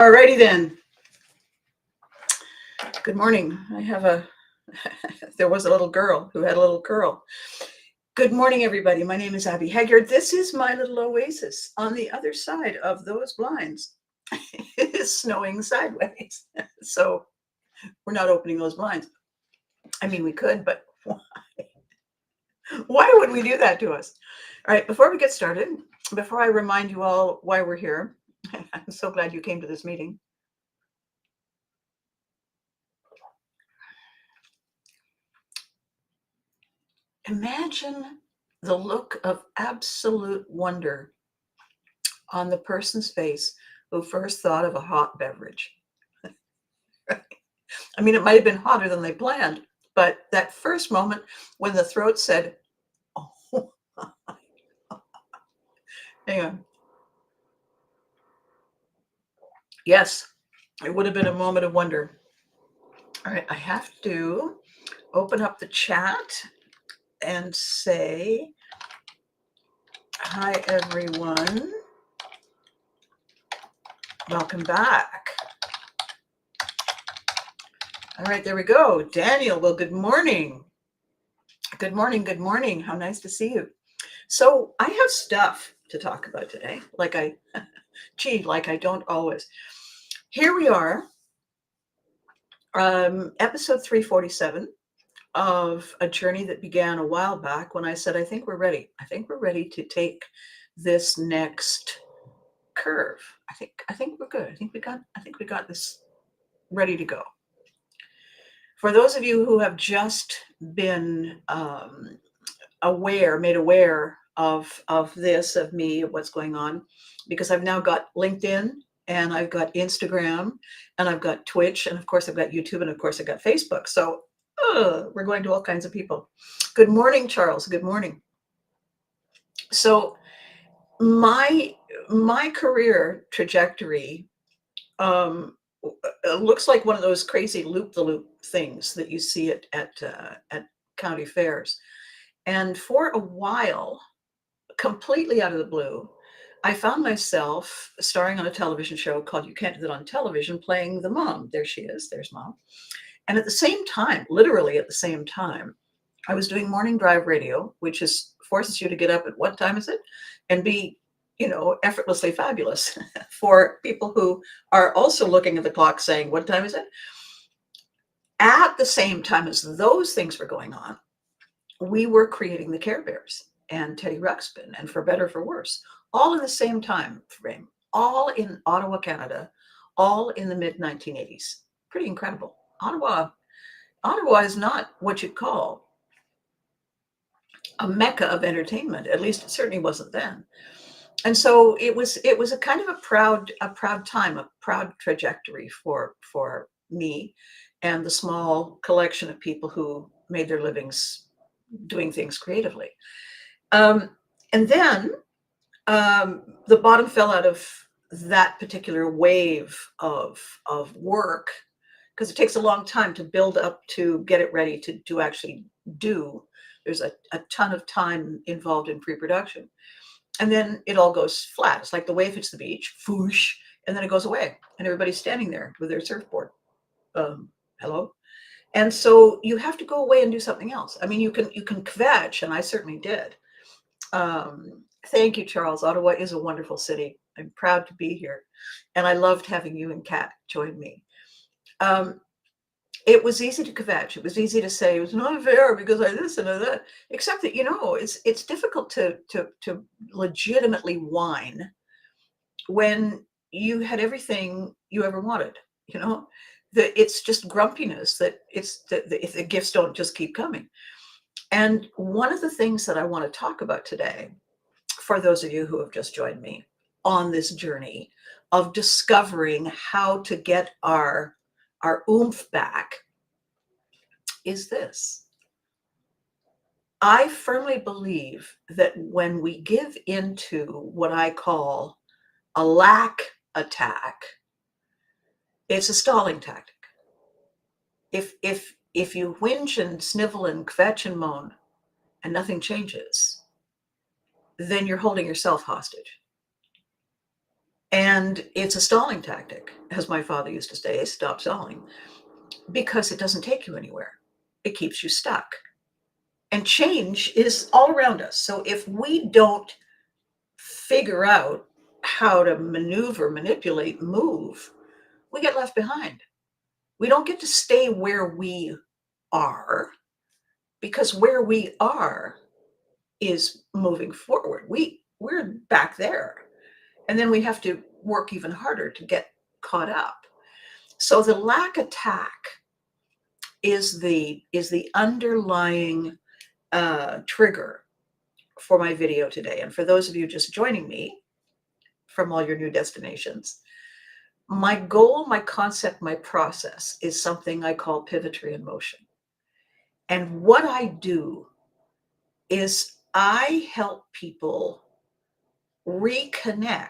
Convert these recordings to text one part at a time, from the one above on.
Alrighty then. Good morning. There was a little girl who had a little curl. Good morning, everybody. My name is Abby Haggard. This is my little oasis on the other side of those blinds. It is snowing sideways. So we're not opening those blinds. I mean, we could, but why? Why would we do that to us? All right, before we get started, before I remind you all why we're here, I'm so glad you came to this meeting. Imagine the look of absolute wonder on the person's face who first thought of a hot beverage. I mean, it might have been hotter than they planned, but that first moment when the throat said, oh, hang on. Yes, it would have been a moment of wonder. All right, I have to open up the chat and say, hi, everyone. Welcome back. All right, there we go. Daniel, well, good morning. Good morning, good morning. How nice to see you. So I have stuff to talk about today, like I don't always. Here we are, episode 347 of a journey that began a while back when I said, I think we're ready. I think we're ready to take this next curve. I think we're good. I think we got this ready to go. For those of you who have just been made aware of this, of me, of what's going on, because I've now got LinkedIn and I've got Instagram and I've got Twitch and of course I've got YouTube and of course I've got Facebook. So we're going to all kinds of people. Good morning, Charles. Good morning. So my career trajectory looks like one of those crazy loop-the-loop things that you see at county fairs. And for a while, completely out of the blue, I found myself starring on a television show called You Can't Do That on Television, playing the mom. There she is. There's mom. And at the same time, literally at the same time, I was doing morning drive radio, which forces you to get up at what time is it? And be, effortlessly fabulous for people who are also looking at the clock saying, what time is it? At the same time as those things were going on, we were creating the Care Bears and Teddy Ruxpin and For Better For Worse, all in the same time frame, all in Ottawa, Canada, all in the mid-1980s. Pretty incredible. Ottawa is not what you'd call a mecca of entertainment. At least it certainly wasn't then. And so it was a kind of a proud time, a proud trajectory for me and the small collection of people who made their livings doing things creatively. And then the bottom fell out of that particular wave of work, because it takes a long time to build up to get it ready to actually do. There's a ton of time involved in pre-production. And then it all goes flat. It's like the wave hits the beach, foosh, and then it goes away. And everybody's standing there with their surfboard. Hello? And so you have to go away and do something else. I mean, you can kvetch, and I certainly did. Thank you, Charles. Ottawa is a wonderful city. I'm proud to be here. And I loved having you and Kat join me. It was easy to kvetch. It was easy to say, it was not fair because I this and I that. Except that, it's difficult to legitimately whine when you had everything you ever wanted, it's just grumpiness that if the gifts don't just keep coming. And one of the things that I want to talk about today, for those of you who have just joined me on this journey of discovering how to get our oomph back, is this. I firmly believe that when we give into what I call a lack attack, it's a stalling tactic. If you whinge and snivel and kvetch and moan and nothing changes, then you're holding yourself hostage. And it's a stalling tactic, as my father used to say, stop stalling, because it doesn't take you anywhere. It keeps you stuck. And change is all around us. So if we don't figure out how to maneuver, manipulate, move, we get left behind. We don't get to stay where we are, because where we are is moving forward. We're back there. And then we have to work even harder to get caught up. So the lack attack is the underlying trigger for my video today. And for those of you just joining me from all your new destinations, my goal, my concept, my process is something I call Pivotry in motion. And what I do is I help people reconnect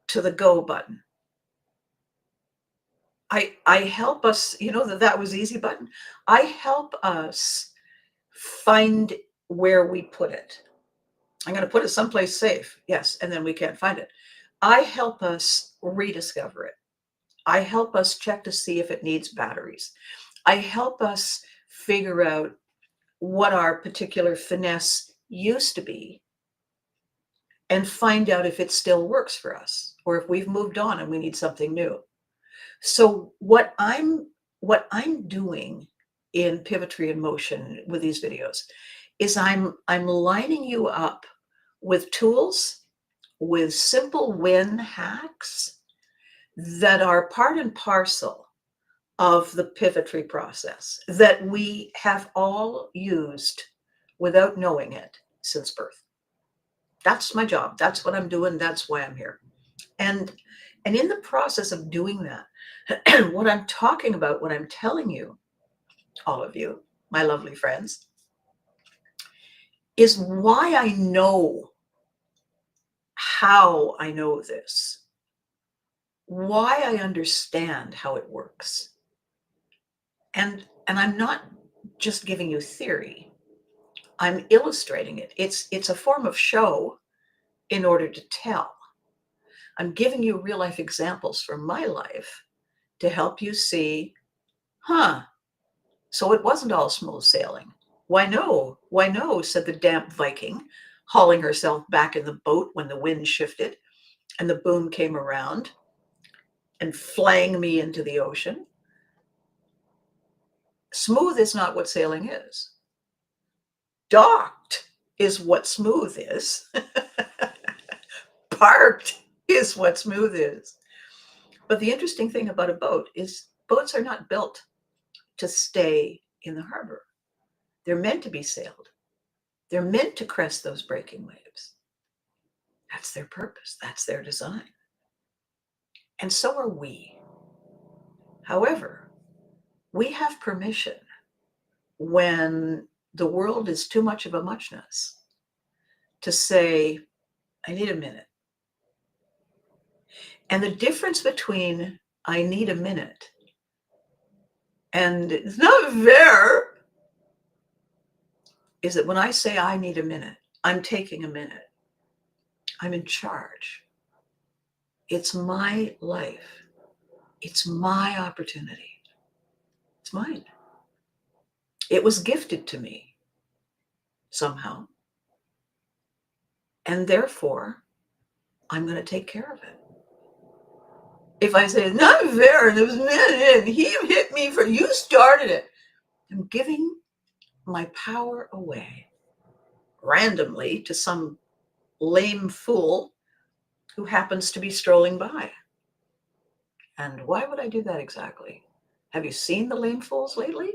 to the go button. I help us, that was easy button. I help us find where we put it. I'm going to put it someplace safe. Yes. And then we can't find it. I help us rediscover it. I help us check to see if it needs batteries. I help us figure out what our particular finesse used to be and find out if it still works for us or if we've moved on and we need something new. So what I'm doing in Pivotry in Motion with these videos is I'm lining you up with tools, with simple win hacks that are part and parcel of the Pivotry process that we have all used without knowing it since birth. That's my job. That's what I'm doing. That's why I'm here. And in the process of doing that, what I'm talking about, what I'm telling you, all of you, my lovely friends, is why I know how I know this, why I understand how it works. And I'm not just giving you theory. I'm illustrating it. It's a form of show in order to tell. I'm giving you real life examples from my life to help you see, so it wasn't all smooth sailing. Why no? Why no? Said the damp Viking, hauling herself back in the boat when the wind shifted and the boom came around and flang me into the ocean. Smooth is not what sailing is. Docked is what smooth is. Parked is what smooth is. But the interesting thing about a boat is boats are not built to stay in the harbor. They're meant to be sailed. They're meant to crest those breaking waves. That's their purpose. That's their design. And so are we. However, we have permission when the world is too much of a muchness to say, I need a minute. And the difference between I need a minute and it's not fair is that when I say I need a minute, I'm taking a minute. I'm in charge. It's my life. It's my opportunity. It's mine. It was gifted to me somehow. And therefore, I'm going to take care of it. If I say, it's not fair, and it was and he hit me for, you started it, I'm giving my power away randomly to some lame fool who happens to be strolling by. And why would I do that exactly? Have you seen the lame fools lately?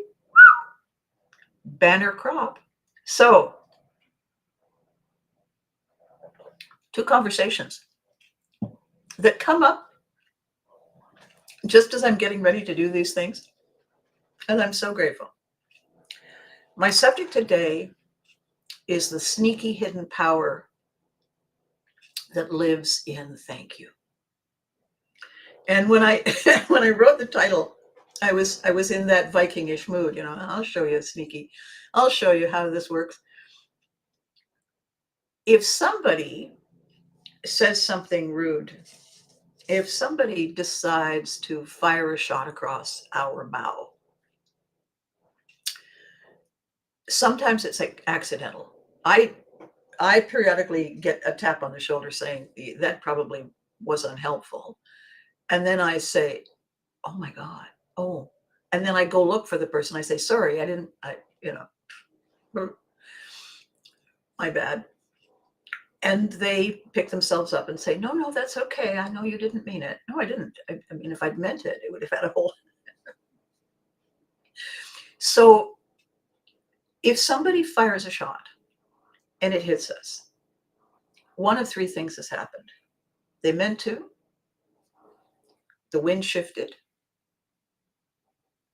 Banner crop. So, two conversations that come up just as I'm getting ready to do these things. And I'm so grateful. My subject today is the sneaky hidden power that lives in thank you. And when I when I wrote the title, I was in that Viking-ish mood, I'll show you sneaky. I'll show you how this works. If somebody says something rude, if somebody decides to fire a shot across our bow, sometimes it's like accidental. I periodically get a tap on the shoulder saying that probably was unhelpful. And then I say, oh my God, oh. And then I go look for the person. I say, sorry, my bad. And they pick themselves up and say, no, no, that's okay. I know you didn't mean it. No, I didn't. I mean, if I'd meant it, it would have had a whole. So if somebody fires a shot and it hits us, one of three things has happened. They meant to, the wind shifted,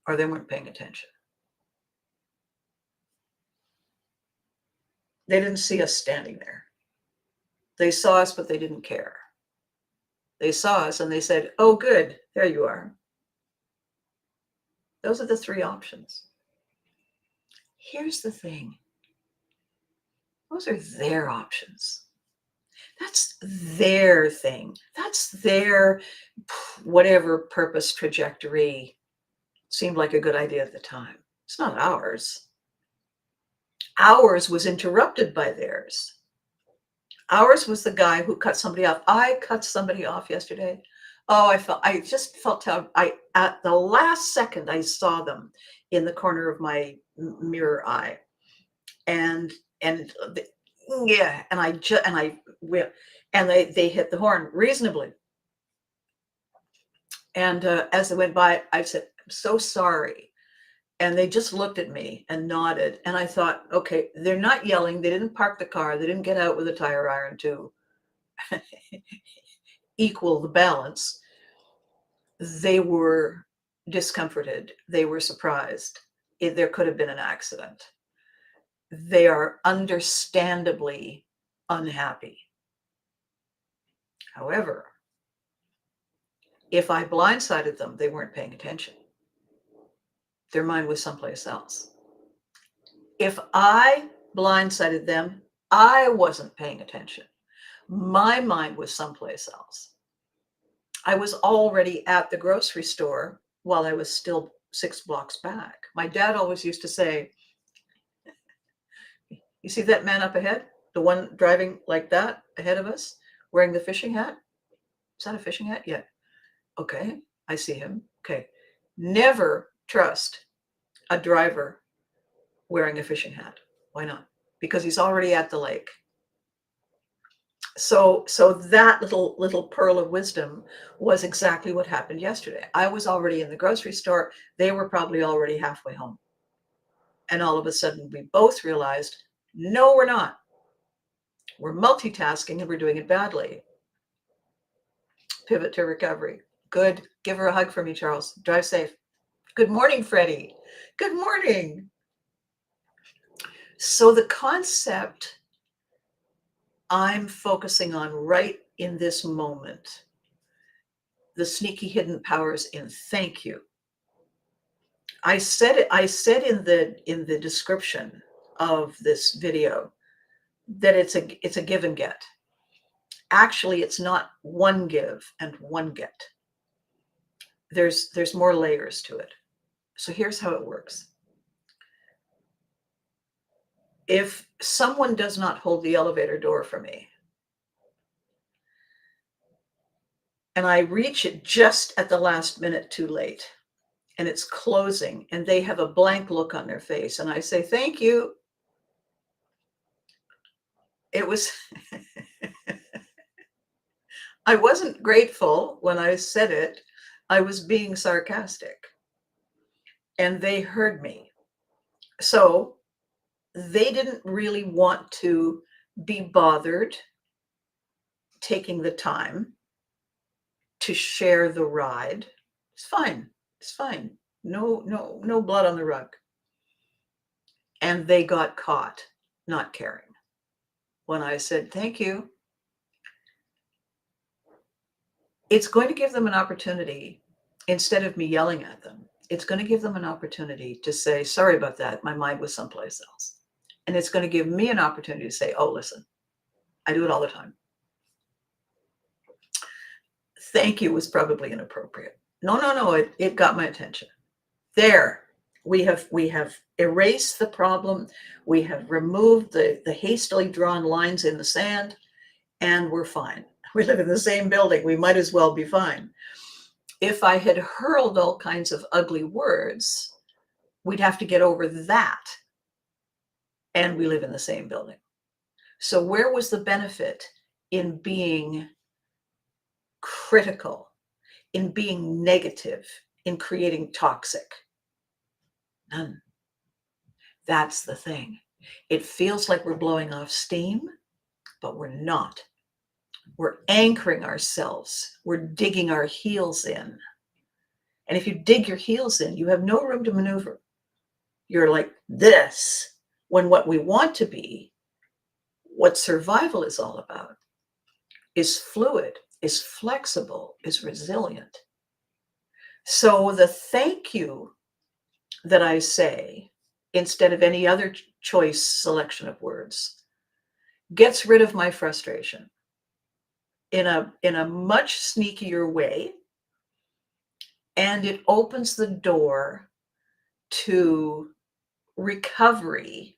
or they weren't paying attention. They didn't see us standing there. They saw us, but they didn't care. They saw us and they said, oh, good, there you are. Those are the three options. Here's the thing. Those are their options. That's their thing. That's their whatever purpose trajectory seemed like a good idea at the time. It's not ours. Ours was interrupted by theirs. Ours was the guy who cut somebody off. I cut somebody off yesterday. Oh, I just felt how at the last second I saw them in the corner of my mirror eye, and yeah, and they hit the horn reasonably. And as they went by, I said, I'm so sorry. And they just looked at me and nodded. And I thought, okay, they're not yelling. They didn't park the car. They didn't get out with a tire iron to equal the balance. They were discomforted. They were surprised. There could have been an accident. They are understandably unhappy. However, if I blindsided them, they weren't paying attention. Their mind was someplace else. If I blindsided them, I wasn't paying attention. My mind was someplace else. I was already at the grocery store while I was still 6 blocks back. My dad always used to say, you see that man up ahead? The one driving like that ahead of us, wearing the fishing hat? Is that a fishing hat? Yeah. Okay, I see him. Okay. Never trust a driver wearing a fishing hat. Why not? Because he's already at the lake. So that little pearl of wisdom was exactly what happened yesterday. I was already in the grocery store. They were probably already halfway home. And all of a sudden we both realized, no, we're not. We're multitasking and we're doing it badly. Pivot to recovery. Good. Give her a hug for me, Charles. Drive safe. Good morning, Freddie. Good morning. So the concept I'm focusing on right in this moment, the sneaky hidden powers in thank you. I said in the description of this video that it's a give and get. Actually, it's not one give and one get. There's more layers to it. So here's how it works. If someone does not hold the elevator door for me, and I reach it just at the last minute too late, and it's closing, and they have a blank look on their face, and I say, thank you. It was, I wasn't grateful when I said it. I was being sarcastic. And they heard me. So they didn't really want to be bothered taking the time to share the ride. It's fine. It's fine. No blood on the rug. And they got caught not caring. When I said, thank you, it's going to give them an opportunity, instead of me yelling at them, it's going to give them an opportunity to say, sorry about that. My mind was someplace else. And it's going to give me an opportunity to say, oh, listen, I do it all the time. Thank you was probably inappropriate. No, no, no, it got my attention. There, we have erased the problem. We have removed the hastily drawn lines in the sand, and we're fine. We live in the same building. We might as well be fine. If I had hurled all kinds of ugly words, we'd have to get over that, and we live in the same building. So where was the benefit in being critical, in being negative, in creating toxic? None. That's the thing. It feels like we're blowing off steam, but we're not. We're anchoring ourselves. We're digging our heels in. And if you dig your heels in, you have no room to maneuver. You're like this, when what we want to be, what survival is all about, is fluid, is flexible, is resilient. So the thank you that I say, instead of any other choice selection of words, gets rid of my frustration in a much sneakier way, and it opens the door to recovery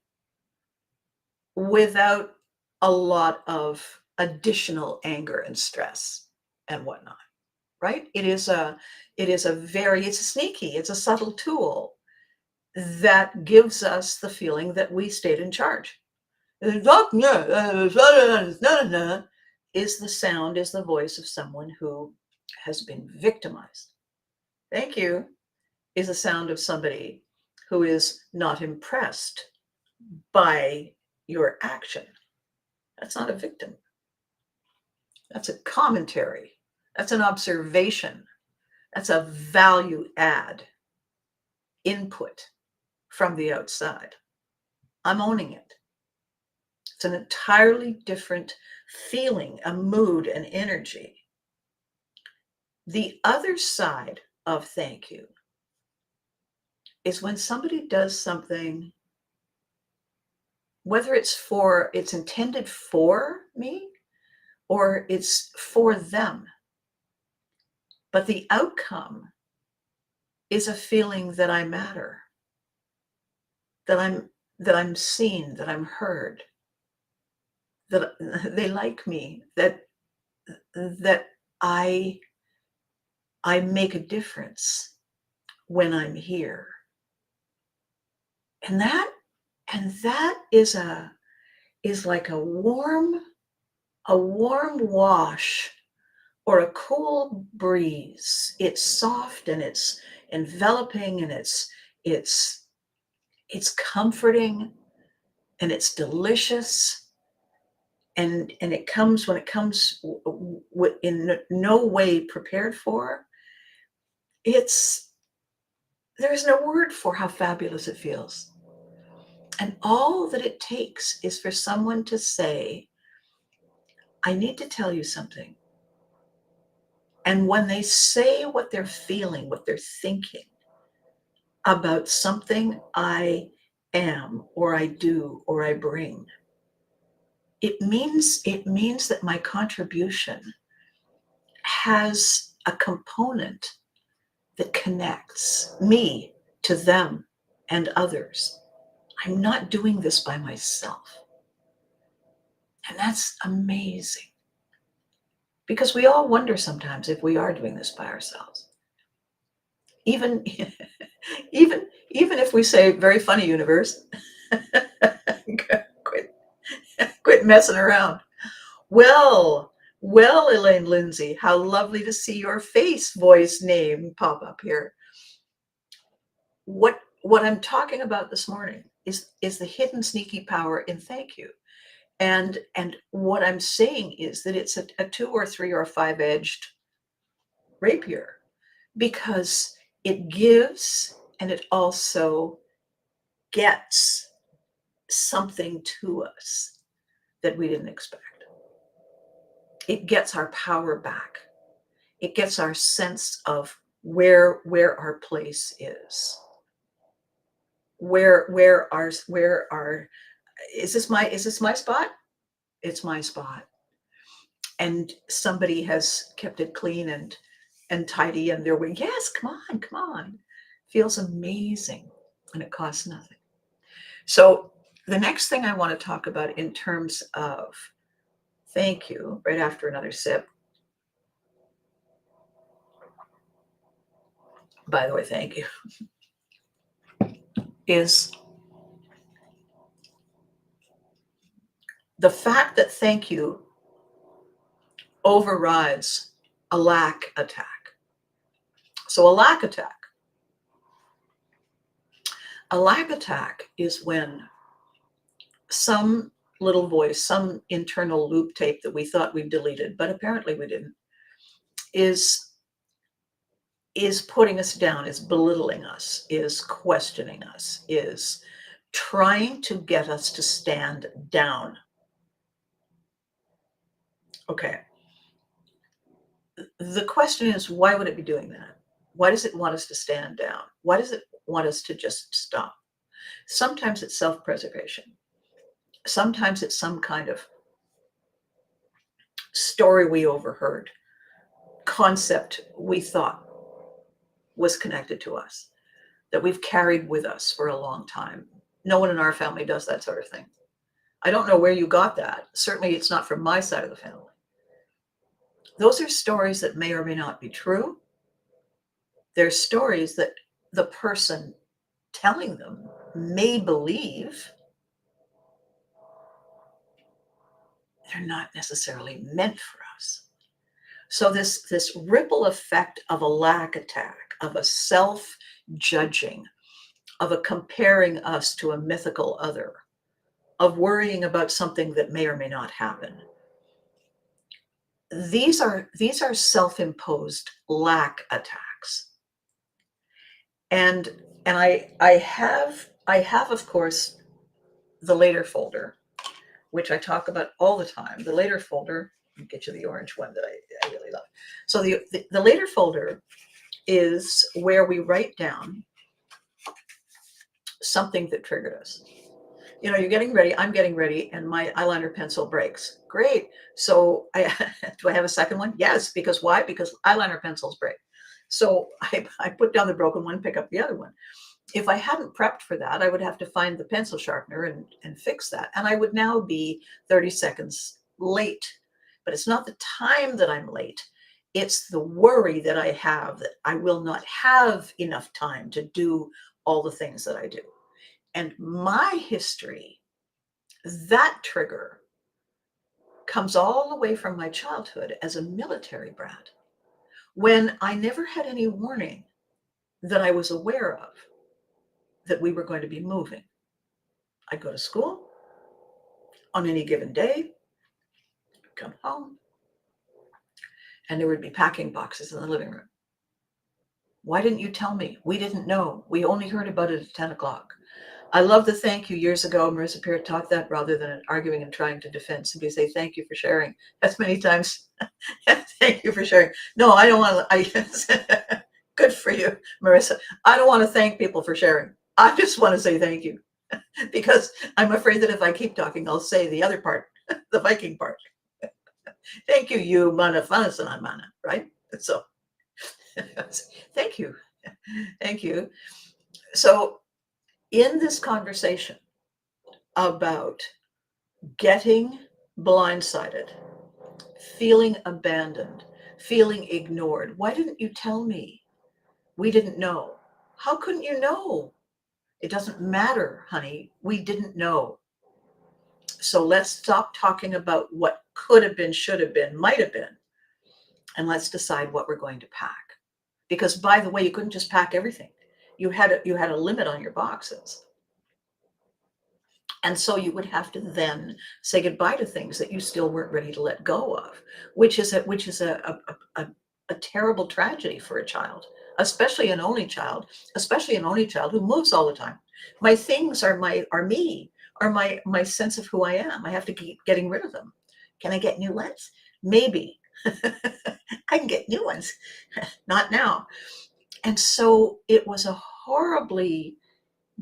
without a lot of additional anger and stress and whatnot. Right? It's sneaky, it's a subtle tool that gives us the feeling that we stayed in charge. Is the sound, is the voice of someone who has been victimized. Thank you is the sound of somebody who is not impressed by your action. That's not a victim. That's a commentary. That's an observation. That's a value add input from the outside. I'm owning it. It's an entirely different feeling, a mood, an energy. The other side of thank you is when somebody does something, whether it's intended for me or it's for them, but the outcome is a feeling that I matter, that I'm seen, that I'm heard, that they like me, that I make a difference when I'm here. And that is like a warm wash or a cool breeze. It's soft and it's enveloping and it's comforting and it's delicious. And it comes when it comes in no way prepared for. There's no word for how fabulous it feels. And all that it takes is for someone to say, I need to tell you something. And when they say what they're feeling, what they're thinking about something I am, or I do, or I bring, it means that my contribution has a component that connects me to them and others. I'm not doing this by myself. And that's amazing. Because we all wonder sometimes if we are doing this by ourselves. Even if we say, very funny, universe, quit messing around. Well, Elaine Lindsay, how lovely to see your face, voice, name pop up here. What I'm talking about this morning is the hidden sneaky power in thank you. And what I'm saying is that it's a 2 or 3 or 5-edged rapier, because it gives and it also gets something to us that we didn't expect. It gets our power back. It gets our sense of where our place is. Where our is this my spot? It's my spot. and somebody has kept it clean and tidy, and they're like, yes, come on. Feels amazing, and it costs nothing. So the next thing I want to talk about in terms of thank you, right after another sip, by the way, thank you, is the fact that thank you overrides a lack attack. So a lack attack is when some little voice, some internal loop tape that we thought we've deleted, but apparently we didn't, is putting us down, is belittling us, is questioning us, is trying to get us to stand down. Okay. The question is, why would it be doing that? Why does it want us to stand down? Why does it want us to just stop? Sometimes it's self-preservation. Sometimes it's some kind of story we overheard, concept we thought was connected to us, that we've carried with us for a long time. No one in our family does that sort of thing. I don't know where you got that. Certainly it's not from my side of the family. Those are stories that may or may not be true. They're stories that the person telling them may believe. They're not necessarily meant for us. So this ripple effect of a lack attack, of a self-judging, of a comparing us to a mythical other, of worrying about something that may or may not happen. These are self-imposed lack attacks. And I have of course the later folder, which I talk about all the time. The later folder, I'll get you the orange one that I really love. So the later folder is where we write down something that triggered us. You know, you're getting ready, I'm getting ready, and my eyeliner pencil breaks. Great. So do I have a second one? Yes, because why? Because eyeliner pencils break. So I put down the broken one, pick up the other one. If I hadn't prepped for that, I would have to find the pencil sharpener and fix that. And I would now be 30 seconds late. But it's not the time that I'm late. It's the worry that I have that I will not have enough time to do all the things that I do. And my history, that trigger, comes all the way from my childhood as a military brat, when I never had any warning that I was aware of that we were going to be moving. I'd go to school on any given day, come home, and there would be packing boxes in the living room. Why didn't you tell me? We didn't know. We only heard about it at 10 o'clock. I love the thank you. Years ago, Marissa Peer taught that rather than arguing and trying to defend. Simply say, thank you for sharing. That's many times. Thank you for sharing. No, I don't want to. Good for you, Marissa. I don't want to thank people for sharing. I just want to say thank you, because I'm afraid that if I keep talking, I'll say the other part, the Viking part. Thank you, you mana fanasan mana, right? So thank you. Thank you. So in this conversation about getting blindsided, feeling abandoned, feeling ignored, why didn't you tell me? We didn't know. How couldn't you know? It doesn't matter, honey. We didn't know. So let's stop talking about what could have been, should have been, might have been, and let's decide what we're going to pack. Because, by the way, you couldn't just pack everything. You had a limit on your boxes. And so you would have to then say goodbye to things that you still weren't ready to let go of, which is a terrible tragedy for a child, especially an only child who moves all the time. My things are me, are my sense of who I am. I have to keep getting rid of them. Can I get new ones? Maybe. I can get new ones. Not now. And so it was a horribly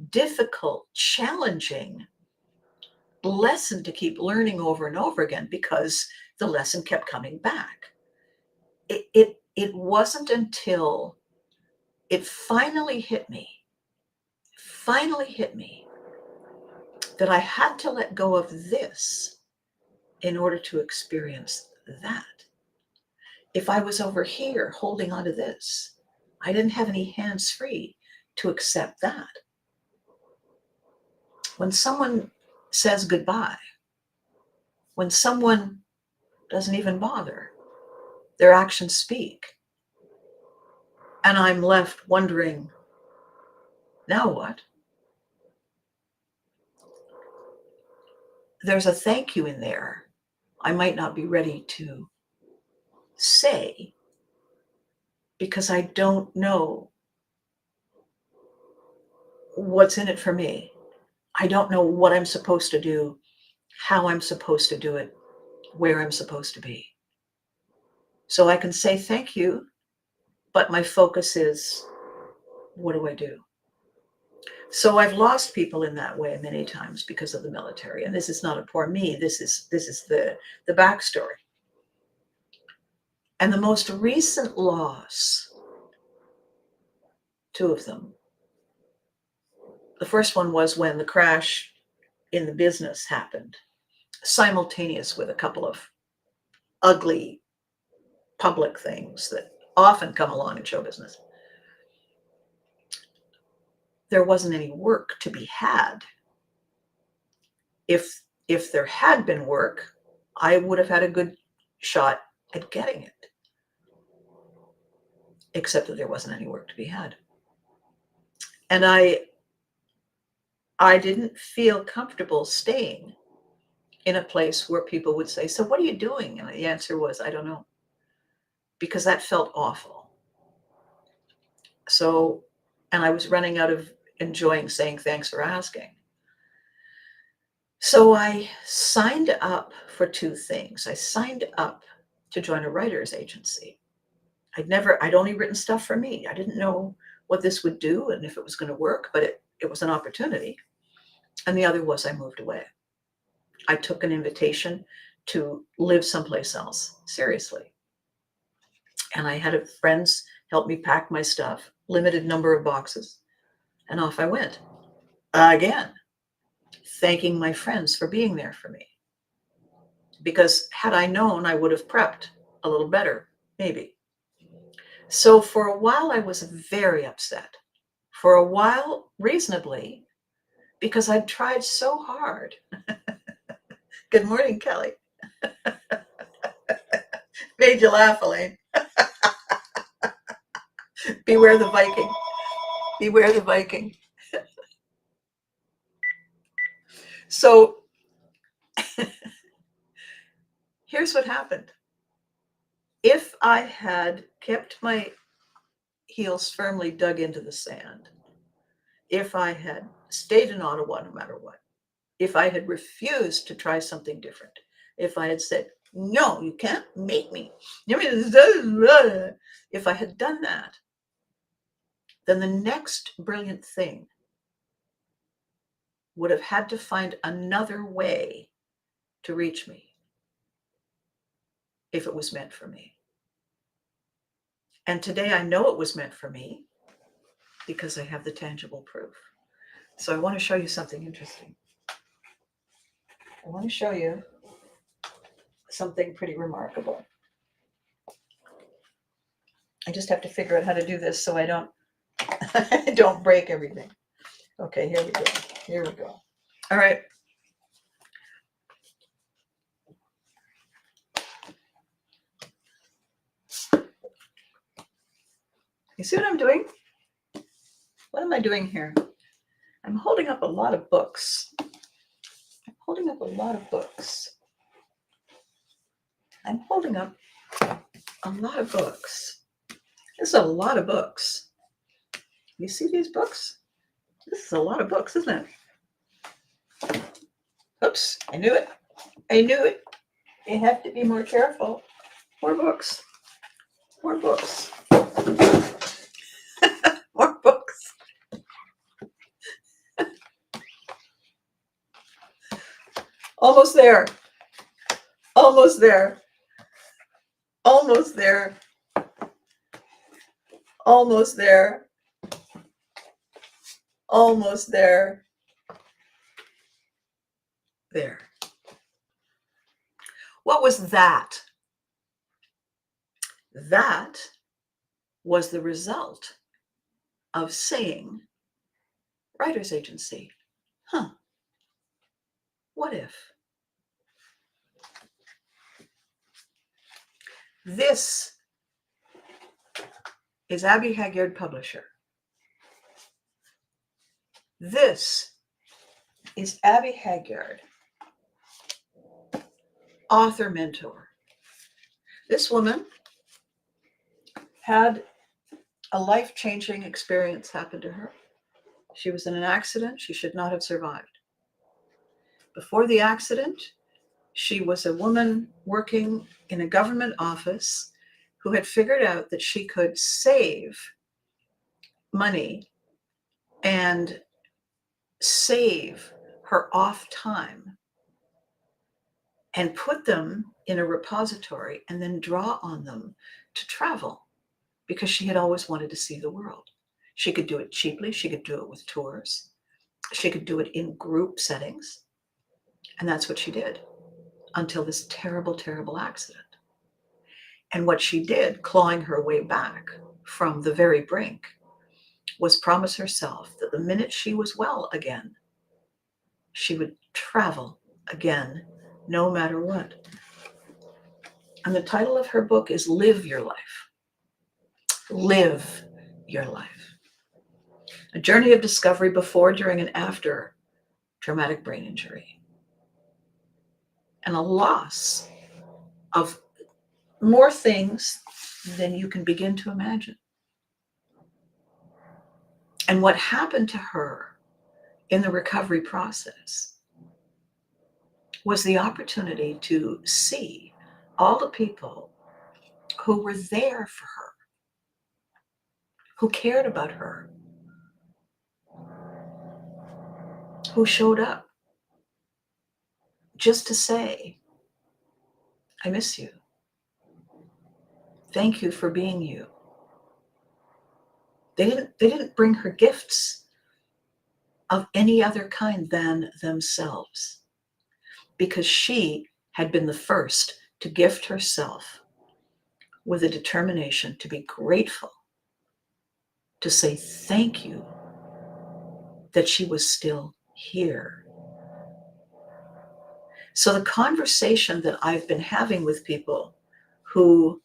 difficult, challenging lesson to keep learning over and over again because the lesson kept coming back. It wasn't until it finally hit me that I had to let go of this in order to experience that. If I was over here holding on to this, I didn't have any hands free to accept that. When someone says goodbye, when someone doesn't even bother, their actions speak. And I'm left wondering, now what? There's a thank you in there I might not be ready to say because I don't know what's in it for me. I don't know what I'm supposed to do, how I'm supposed to do it, where I'm supposed to be. So I can say thank you, but my focus is, what do I do? So I've lost people in that way many times because of the military. And this is not a poor me. This is the backstory. And the most recent loss, two of them. The first one was when the crash in the business happened, simultaneous with a couple of ugly public things that often come along in show business. There wasn't any work to be had. If there had been work, I would have had a good shot at getting it. Except that there wasn't any work to be had. And I didn't feel comfortable staying in a place where people would say, so what are you doing? And the answer was, I don't know. Because that felt awful. So, and I was running out of enjoying saying thanks for asking. So I signed up for two things. I signed up to join a writer's agency. I'd only written stuff for me. I didn't know what this would do and if it was going to work, but it was an opportunity. And the other was I moved away. I took an invitation to live someplace else, seriously. And I had friends help me pack my stuff, limited number of boxes, and off I went. Again, thanking my friends for being there for me. Because had I known, I would have prepped a little better, maybe. So for a while, I was very upset. For a while, reasonably, because I'd tried so hard. Good morning, Kelly. Made you laugh, Elaine. Beware the Viking. Beware the Viking. So here's what happened. If I had kept my heels firmly dug into the sand, if I had stayed in Ottawa no matter what, if I had refused to try something different, if I had said, no, you can't make me, if I had done that, then the next brilliant thing would have had to find another way to reach me if it was meant for me. And today I know it was meant for me because I have the tangible proof. So I want to show you something interesting. I want to show you something pretty remarkable. I just have to figure out how to do this so I don't don't break everything. Okay, here we go. Here we go. All right. You see what I'm doing? What am I doing here? I'm holding up a lot of books. I'm holding up a lot of books. I'm holding up a lot of books. This is a lot of books. You see these books? This is a lot of books, isn't it? Oops, I knew it. I knew it. You have to be more careful. More books. More books. More books. Almost there. Almost there. Almost there. Almost there. Almost there. There. What was that? That was the result of saying, writer's agency, what if? This is Abby Haggard, publisher. This is Abby Haggard, author mentor. This woman had a life-changing experience happen to her. She was in an accident she should not have survived. Before the accident, she was a woman working in a government office who had figured out that she could save money and save her off time and put them in a repository and then draw on them to travel, because she had always wanted to see the world. She could do it cheaply. She could do it with tours. She could do it in group settings. And that's what she did until this terrible, terrible accident. And what she did, clawing her way back from the very brink, was promise herself that the minute she was well again, she would travel again, no matter what. And the title of her book is Live Your Life. Live Your Life. A journey of discovery before, during, and after traumatic brain injury. And a loss of more things than you can begin to imagine. And what happened to her in the recovery process was the opportunity to see all the people who were there for her, who cared about her, who showed up just to say, I miss you. Thank you for being you. They didn't bring her gifts of any other kind than themselves, because she had been the first to gift herself with a determination to be grateful, to say thank you that she was still here. So the conversation that I've been having with people who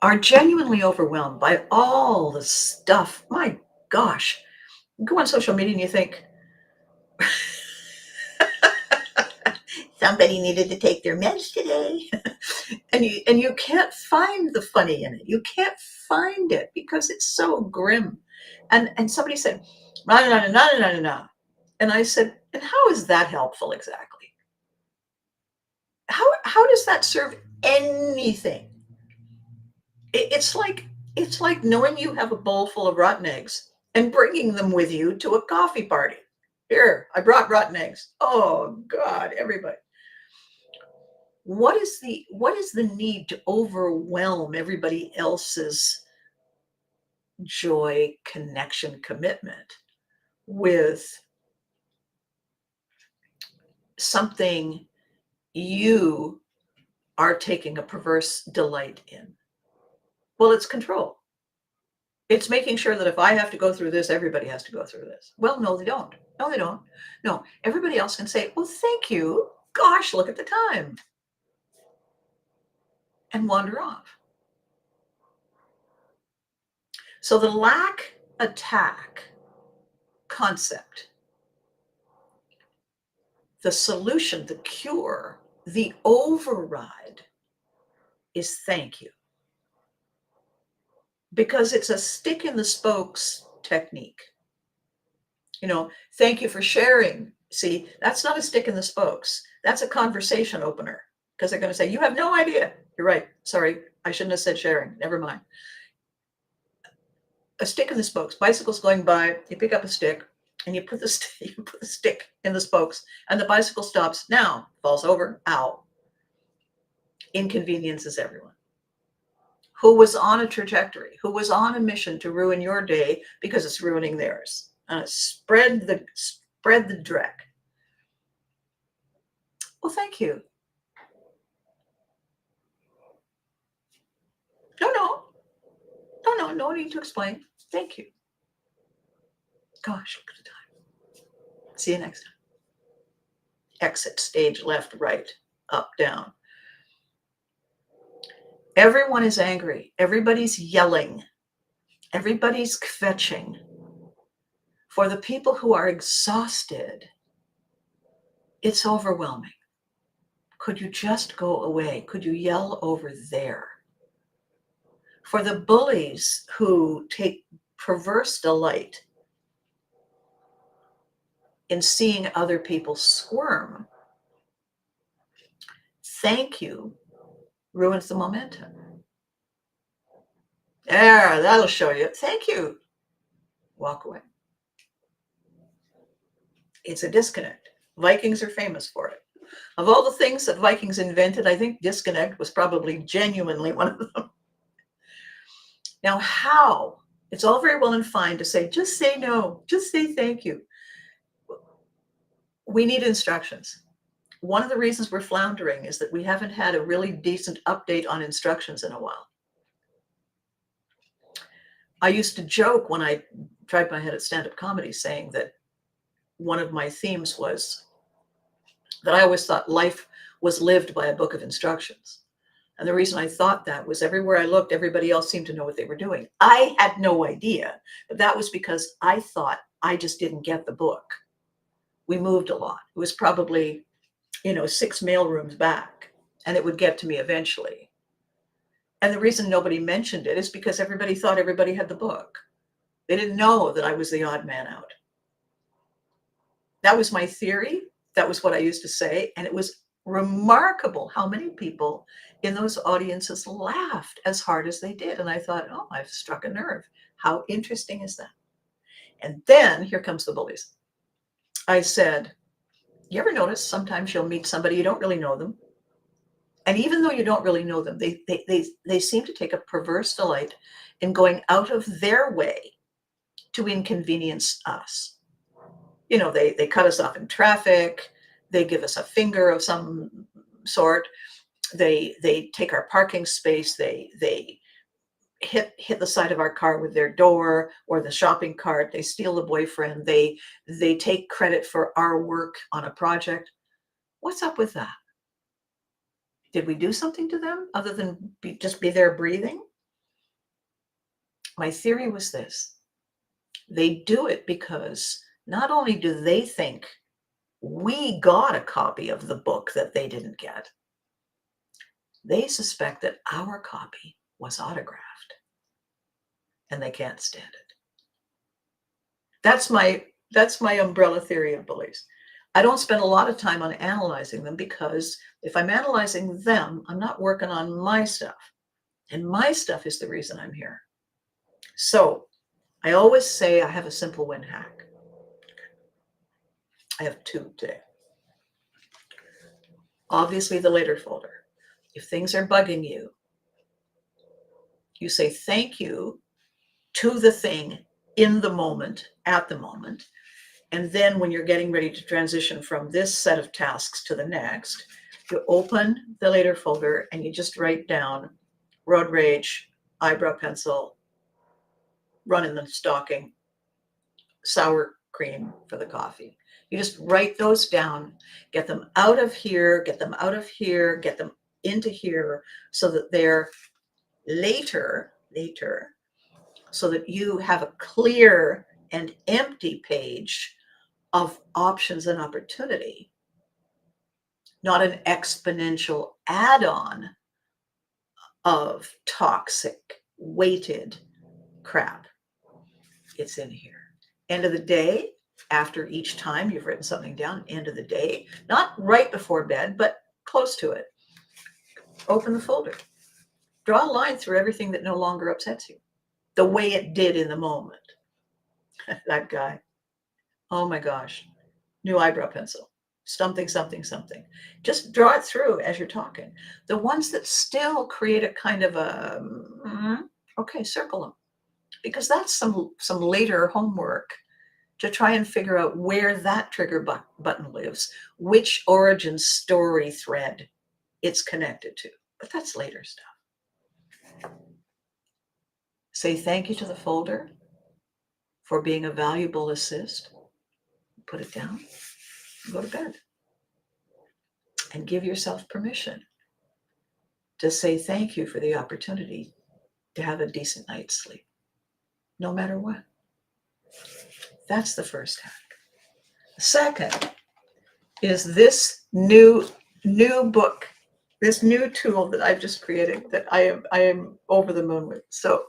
are genuinely overwhelmed by all the stuff, my gosh, you go on social media and you think, somebody needed to take their meds today. and you can't find the funny in it. You can't find it because it's so grim. And somebody said, no, no, no, no, no, no, no. And I said, and how is that helpful exactly? How does that serve anything? It's like knowing you have a bowl full of rotten eggs and bringing them with you to a coffee party. Here, I brought rotten eggs. Oh God, everybody. What is the need to overwhelm everybody else's joy, connection, commitment with something you are taking a perverse delight in? Well, it's control. It's making sure that if I have to go through this, everybody has to go through this. Well, no, they don't. No, they don't. No, everybody else can say, well, thank you. Gosh, look at the time. And wander off. So the lack attack concept, the solution, the cure, the override is thank you. Because it's a stick in the spokes technique. Thank you for sharing. See, that's not a stick in the spokes. That's a conversation opener, because they're going to say, you have no idea. You're right. Sorry, I shouldn't have said sharing. Never mind. A stick in the spokes. Bicycles going by, you pick up a stick, and you put the stick in the spokes, and the bicycle stops. Now falls over. Ow! Inconveniences everyone who was on a trajectory, who was on a mission to ruin your day because it's ruining theirs. Spread the dreck. Well, thank you. No need to explain. Thank you. Gosh, look at the time. See you next time. Exit stage left, right, up, down. Everyone is angry. Everybody's yelling. Everybody's kvetching. For the people who are exhausted, it's overwhelming. Could you just go away? Could you yell over there? For the bullies who take perverse delight in seeing other people squirm, thank you ruins the momentum. There, that'll show you. Thank you. Walk away. It's a disconnect. Vikings are famous for it. Of all the things that Vikings invented, I think disconnect was probably genuinely one of them. Now, how? It's all very well and fine to say, just say no, just say thank you. We need instructions. One of the reasons we're floundering is that we haven't had a really decent update on instructions in a while. I used to joke when I tried my head at stand-up comedy saying that one of my themes was that I always thought life was lived by a book of instructions. And the reason I thought that was everywhere I looked, everybody else seemed to know what they were doing. I had no idea, but that was because I thought I just didn't get the book. We moved a lot. It was probably, 6 mailrooms back, and it would get to me eventually. And the reason nobody mentioned it is because everybody thought everybody had the book. They didn't know that I was the odd man out. That was my theory. That was what I used to say. And it was remarkable how many people in those audiences laughed as hard as they did. And I thought, oh, I've struck a nerve. How interesting is that? And then here comes the bullies. I said, you ever notice sometimes you'll meet somebody, you don't really know them. And even though you don't really know them, they seem to take a perverse delight in going out of their way to inconvenience us. They cut us off in traffic. They give us a finger of some sort. They take our parking space. They hit the side of our car with their door or the shopping cart. They steal the boyfriend. They take credit for our work on a project. What's up with that? Did we do something to them other than just be there breathing? My theory was this. They do it because not only do they think we got a copy of the book that they didn't get, they suspect that our copy was autographed and they can't stand it. That's my umbrella theory of bullies. I don't spend a lot of time on analyzing them because if I'm analyzing them, I'm not working on my stuff. And my stuff is the reason I'm here. So I always say I have a simple win hack. I have 2 today. Obviously, the later folder. If things are bugging you, you say thank you to the thing in the moment, at the moment. And then when you're getting ready to transition from this set of tasks to the next, you open the later folder and you just write down road rage, eyebrow pencil, run in the stocking, sour cream for the coffee. You just write those down, get them out of here, get them out of here, get them into here so that they're later, so that you have a clear and empty page of options and opportunity, not an exponential add-on of toxic, weighted crap. It's in here. End of the day, after each time you've written something down, end of the day, not right before bed, but close to it. Open the folder. Draw a line through everything that no longer upsets you, the way it did in the moment. That guy. Oh my gosh, new eyebrow pencil, something, something, something. Just draw it through as you're talking. The ones that still create a kind of a, okay, circle them, because that's some later homework to try and figure out where that trigger button lives, which origin story thread it's connected to. But that's later stuff. Say thank you to the folder for being a valuable assist. Put it down, go to bed. And give yourself permission to say thank you for the opportunity to have a decent night's sleep, no matter what. That's the first hack. The second is this new book, this new tool that I've just created that I am over the moon with. So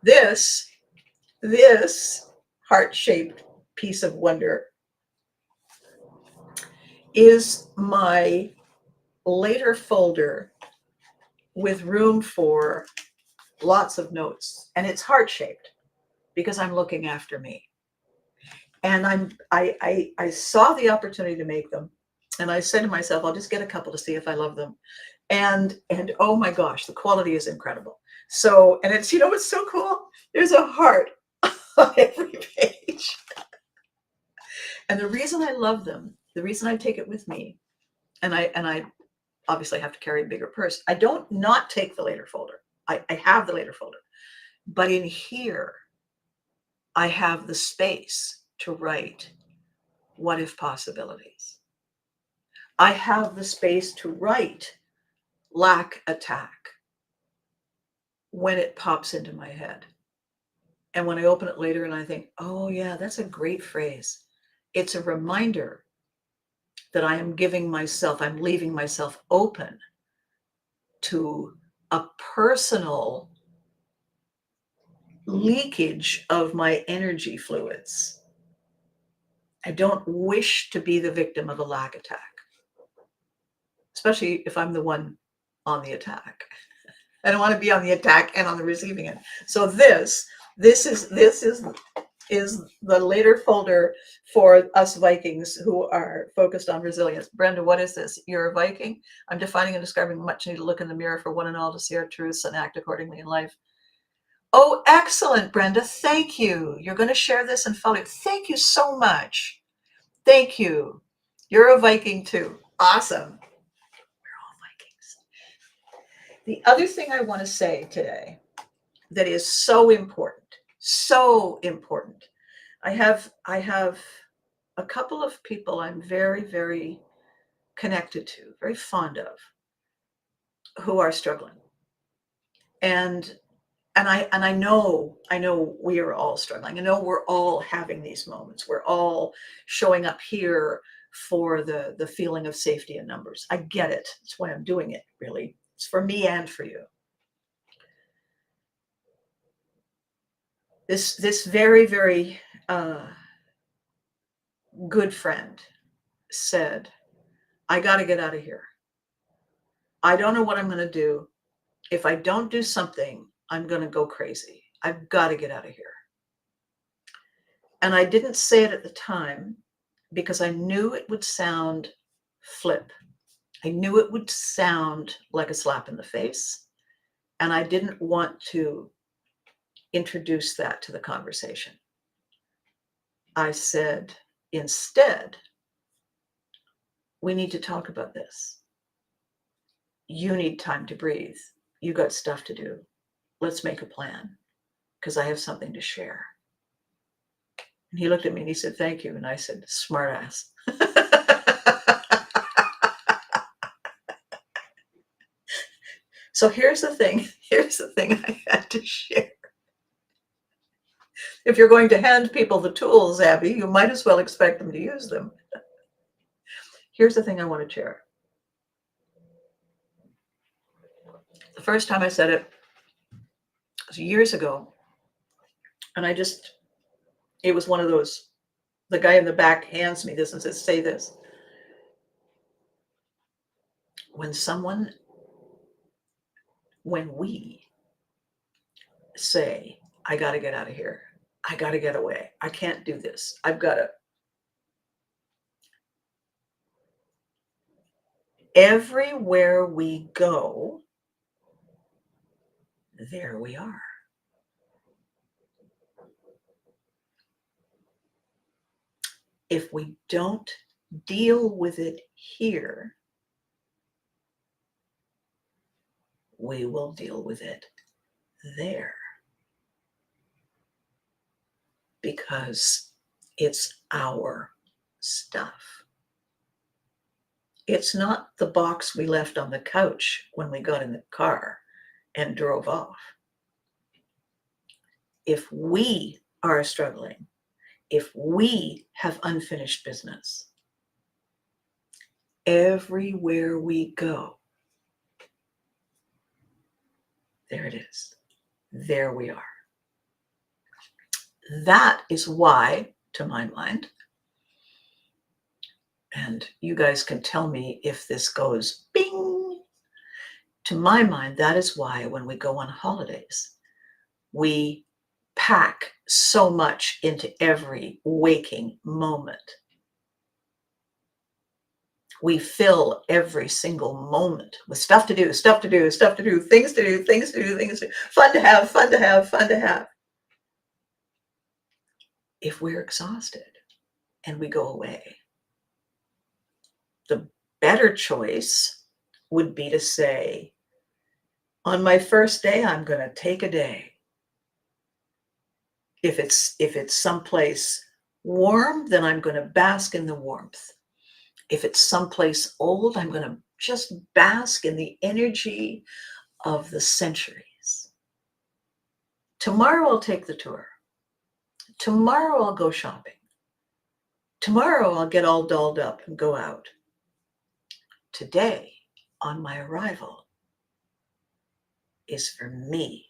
this heart-shaped piece of wonder is my later folder with room for lots of notes, and it's heart-shaped because I'm looking after me. And I saw the opportunity to make them, and I said to myself, I'll just get a couple to see if I love them. And oh my gosh, the quality is incredible. So, and it's, what's so cool? There's a heart on every page. And the reason I love them, the reason I take it with me, and I obviously have to carry a bigger purse. I don't not take the later folder. I have the later folder. But in here, I have the space to write what if possibilities. I have the space to write lack attack when it pops into my head. And when I open it later and I think, oh yeah, that's a great phrase. It's a reminder that I'm leaving myself open to a personal leakage of my energy fluids. I don't wish to be the victim of a lack attack, especially if I'm the one on the attack. I don't want to be on the attack and on the receiving end. So this is the later folder for us Vikings who are focused on resilience. Brenda, what is this? You're a Viking? I'm defining and describing much need to look in the mirror for one and all to see our truths and act accordingly in life. Oh, excellent, Brenda. Thank you. You're going to share this and follow. Thank you so much. Thank you. You're a Viking too. Awesome. We're all Vikings. The other thing I want to say today that is so important, I have a couple of people I'm very, very connected to, very fond of, who are struggling. And I know we are all struggling. I know we're all having these moments. We're all showing up here for the feeling of safety in numbers. I get it. That's why I'm doing it, really. It's for me and for you. This very, very good friend said, I got to get out of here. I don't know what I'm going to do. If I don't do something, I'm going to go crazy. I've got to get out of here. And I didn't say it at the time because I knew it would sound flip. I knew it would sound like a slap in the face. And I didn't want to introduce that to the conversation. I said, instead, we need to talk about this. You need time to breathe. You got stuff to do. Let's make a plan because I have something to share. And he looked at me and he said, thank you. And I said, smart ass. So here's the thing I had to share. If you're going to hand people the tools, Abby, you might as well expect them to use them. Here's the thing I want to share. The first time I said it was years ago. And it was one of those, the guy in the back hands me this and says, say this. When we say, I got to get out of here, I got to get away. I can't do this. I've got to. Everywhere we go, there we are. If we don't deal with it here, we will deal with it there. Because it's our stuff. It's not the box we left on the couch when we got in the car and drove off. If we are struggling, if we have unfinished business, everywhere we go, there it is. There we are. That is why, to my mind, and you guys can tell me if this goes bing, to my mind, that is why when we go on holidays, we pack so much into every waking moment. We fill every single moment with stuff to do, stuff to do, stuff to do, things to do, things to do, things to do, fun to have, fun to have, fun to have. If we're exhausted and we go away, the better choice would be to say, on my first day, I'm going to take a day. If it's someplace warm, then I'm going to bask in the warmth. If it's someplace old, I'm going to just bask in the energy of the centuries. Tomorrow I'll take the tour. Tomorrow I'll go shopping. Tomorrow I'll get all dolled up and go out. Today, on my arrival, is for me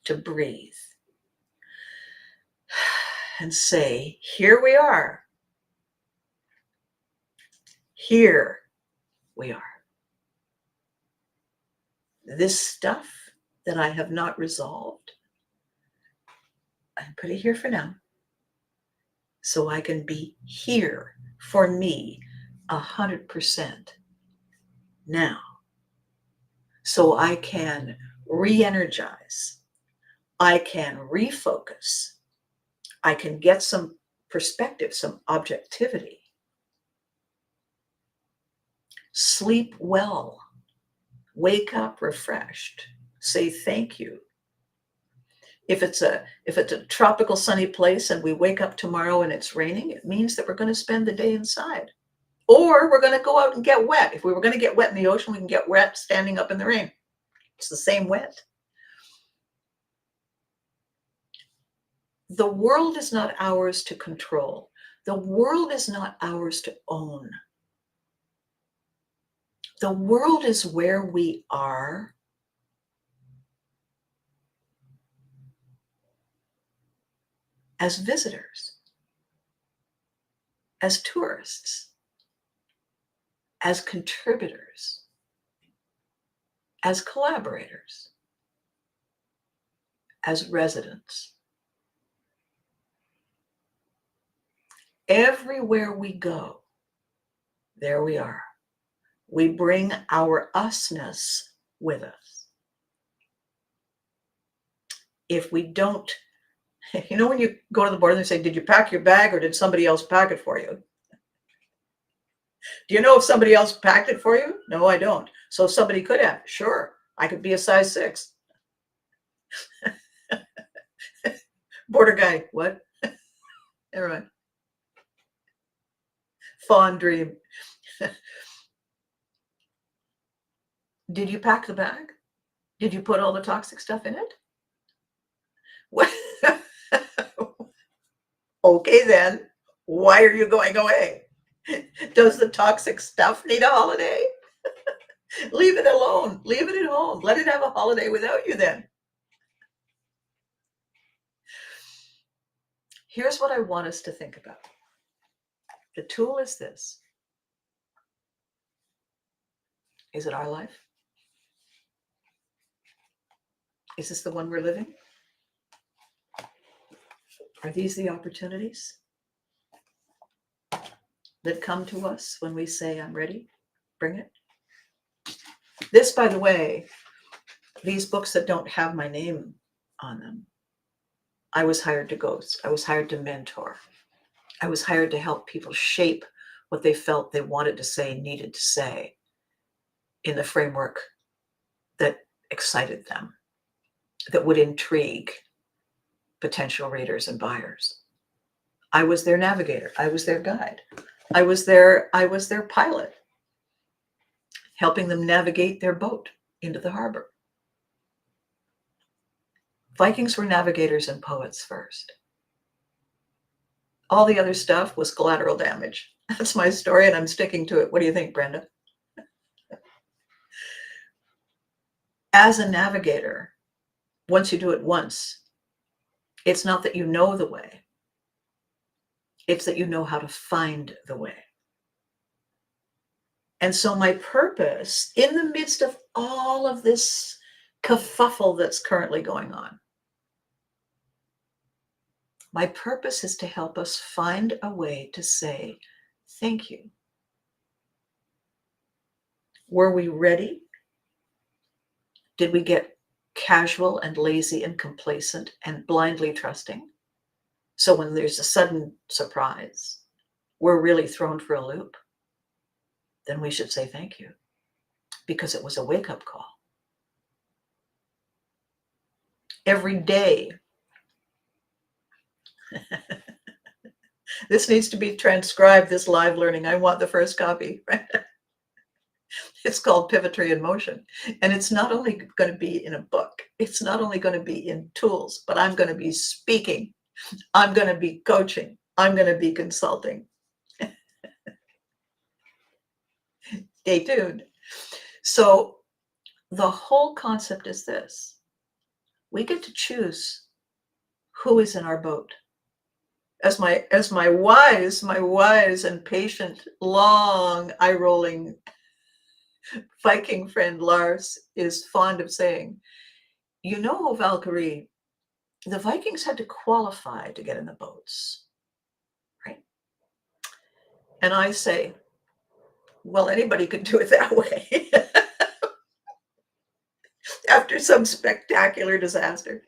to breathe and say, here we are. Here we are. This stuff that I have not resolved, I put it here for now, so I can be here for me 100% now. So I can re-energize. I can refocus. I can get some perspective, some objectivity. Sleep well. Wake up refreshed. Say thank you. If it's a tropical sunny place and we wake up tomorrow and it's raining, it means that we're going to spend the day inside. Or we're going to go out and get wet. If we were going to get wet in the ocean, we can get wet standing up in the rain. It's the same wet. The world is not ours to control. The world is not ours to own. The world is where we are as visitors, as tourists, as contributors, as collaborators, as residents. Everywhere we go, there we are. We bring our usness with us. If we don't, when you go to the border and they say, did you pack your bag or did somebody else pack it for you? Do you know if somebody else packed it for you? No, I don't. So somebody could have. Sure, I could be a size 6. Border guy, what? All right. Fond dream. Did you pack the bag? Did you put all the toxic stuff in it? What? Okay, then. Why are you going away? Does the toxic stuff need a holiday? Leave it alone. Leave it at home. Let it have a holiday without you then. Here's what I want us to think about. The tool is this. Is it our life? Is this the one we're living? Are these the opportunities that come to us when we say, I'm ready, bring it? This, by the way, these books that don't have my name on them, I was hired to ghost. I was hired to mentor. I was hired to help people shape what they felt they wanted to say, needed to say in the framework that excited them, that would intrigue potential readers and buyers. I was their navigator. I was their guide. I was their pilot, helping them navigate their boat into the harbor. Vikings were navigators and poets first. All the other stuff was collateral damage. That's my story, and I'm sticking to it. What do you think, Brenda? As a navigator, once you do it once, it's not that you know the way. It's that you know how to find the way. And so my purpose, in the midst of all of this kerfuffle that's currently going on, my purpose is to help us find a way to say, thank you. Were we ready? Did we get casual and lazy and complacent and blindly trusting? So when there's a sudden surprise, we're really thrown for a loop. Then we should say thank you, because it was a wake-up call. Every day, this needs to be transcribed, this live learning. I want the first copy. It's called Pivotry in Motion. And it's not only going to be in a book, it's not only going to be in tools, but I'm going to be speaking. I'm going to be coaching. I'm going to be consulting. Stay tuned. So the whole concept is this. We get to choose who is in our boat. As my wise and patient, long eye-rolling Viking friend Lars is fond of saying, you know, Valkyrie, the Vikings had to qualify to get in the boats, right? And I say, well, anybody could do it that way. After some spectacular disaster.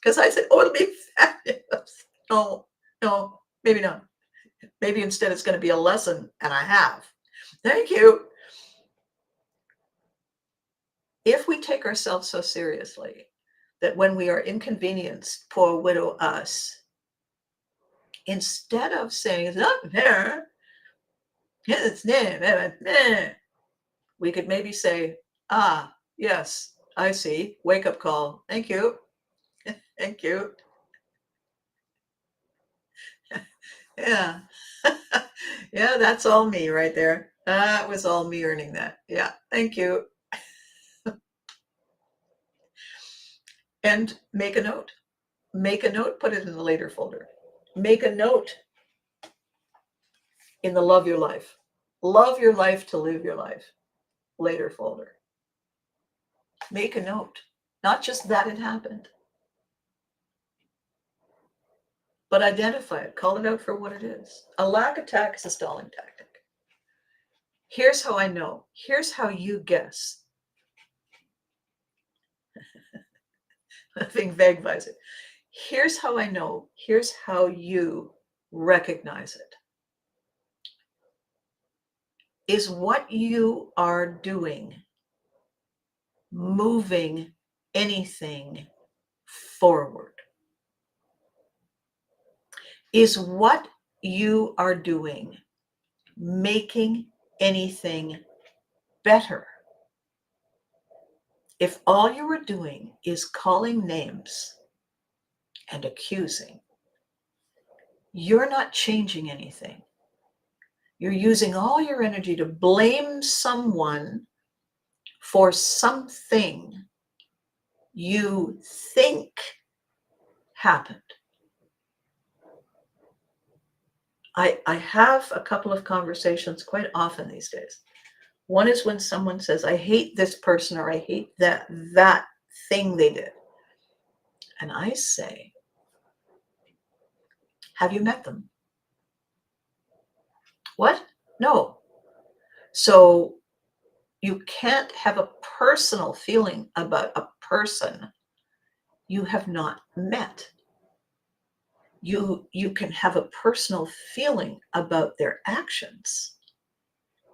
Because I said, oh, it'll be fabulous. No, maybe not. Maybe instead it's going to be a lesson, and I have. Thank you. If we take ourselves so seriously that when we are inconvenienced, poor widow us, instead of saying, it's not there, it's there, we could maybe say, ah, yes, I see, wake up call. Thank you. Thank you. Yeah. Yeah, that's all me right there. That was all me earning that. Yeah, thank you. And make a note. Make a note, put it in the later folder. Make a note in the love your life. Love your life to live your life. Later folder. Make a note. Not just that it happened, but identify it. Call it out for what it is. A lack attack is a stalling tactic. Here's how I know. Here's how you guess. Being vague by it. Here's how I know. Here's how you recognize it. Is what you are doing moving anything forward? Is what you are doing making anything better? If all you are doing is calling names and accusing, you're not changing anything. You're using all your energy to blame someone for something you think happened. I have a couple of conversations quite often these days. One is when someone says, I hate this person, or I hate that thing they did. And I say, Have you met them? What? No. So you can't have a personal feeling about a person you have not met. You can have a personal feeling about their actions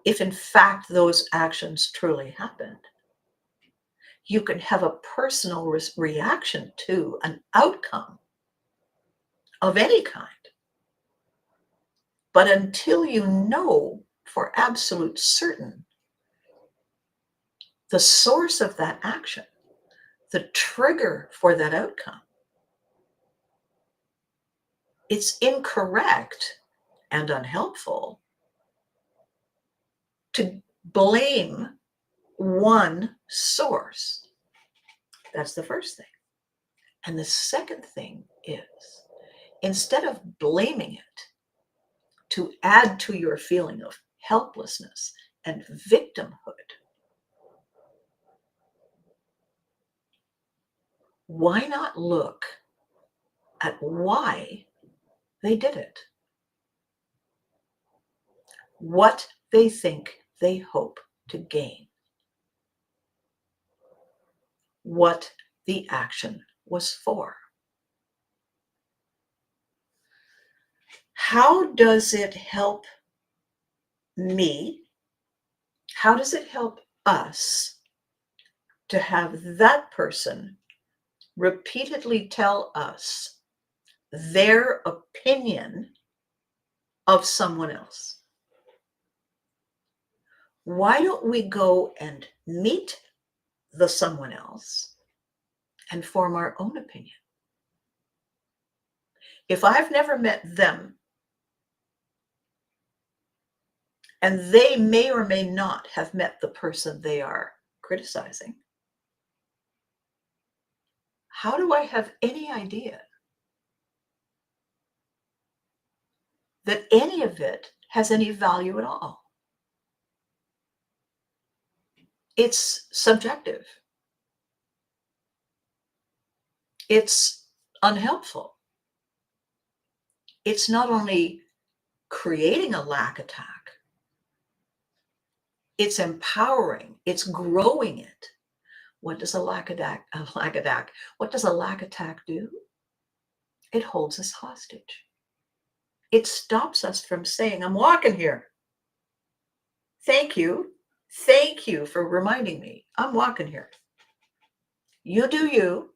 if in fact those actions truly happened. You can have a personal reaction to an outcome of any kind. But until you know for absolute certain the source of that action, the trigger for that outcome, it's incorrect and unhelpful to blame one source. That's the first thing. And the second thing is, instead of blaming it to add to your feeling of helplessness and victimhood, why not look at why they did it? What they think they hope to gain. What the action was for. How does it help me? How does it help us to have that person repeatedly tell us their opinion of someone else? Why don't we go and meet the someone else and form our own opinion? If I've never met them, and they may or may not have met the person they are criticizing, how do I have any idea that any of it has any value at all? It's subjective. It's unhelpful. It's not only creating a lack attack, it's empowering, it's growing it. What does a lack attack do? It holds us hostage. It stops us from saying, I'm walking here. Thank you. Thank you for reminding me. I'm walking here. You do you.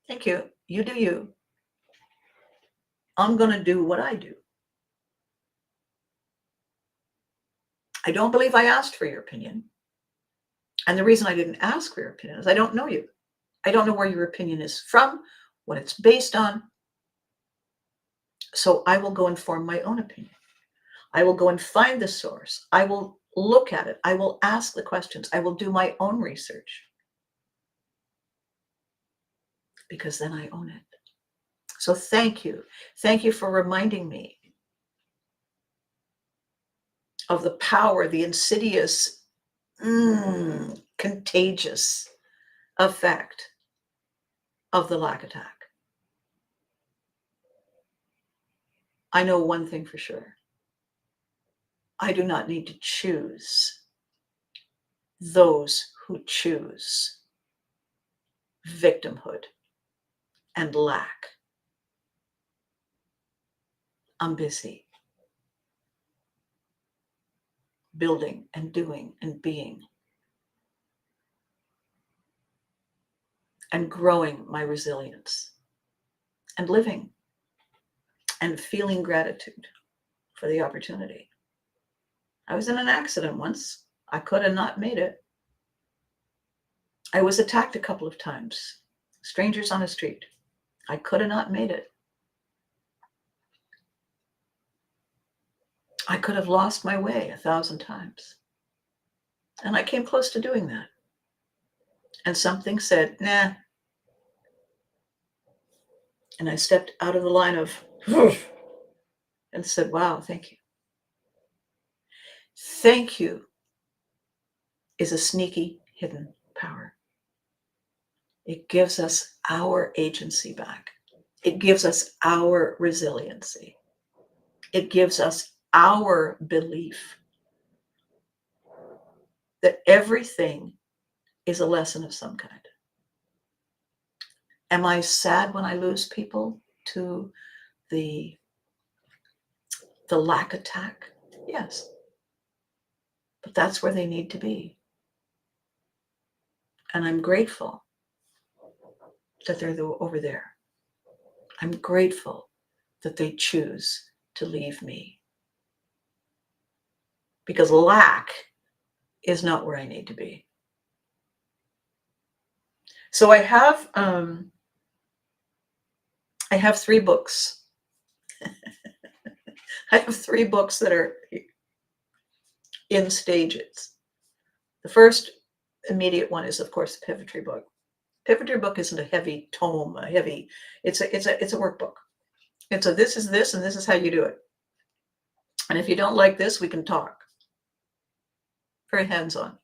Thank you. You do you. I'm going to do what I do. I don't believe I asked for your opinion. And the reason I didn't ask for your opinion is I don't know you. I don't know where your opinion is from, what it's based on. So I will go and form my own opinion. I will go and find the source. I will look at it. I will ask the questions. I will do my own research. Because then I own it. So thank you. Thank you for reminding me of the power, the insidious, contagious effect of the lack attack. I know one thing for sure. I do not need to choose those who choose victimhood and lack. I'm busy building and doing and being and growing my resilience and living and feeling gratitude for the opportunity. I was in an accident once. I could have not made it. I was attacked a couple of times. Strangers on the street. I could have not made it. I could have lost my way 1,000 times. And I came close to doing that. And something said, nah. And I stepped out of the line of, and said, wow, thank you. Thank you is a sneaky hidden power. It gives us our agency back. It gives us our resiliency. It gives us our belief that everything is a lesson of some kind. Am I sad when I lose people to the lack attack? Yes. But that's where they need to be. And I'm grateful that they're over there. I'm grateful that they choose to leave me. Because lack is not where I need to be. So I have 3 books. I have 3 books that are in stages. The first immediate one is, of course, the Pivotry book. Pivotry book isn't a heavy tome, it's a workbook. It's a this is this and this is how you do it. And if you don't like this, we can talk. Very hands-on.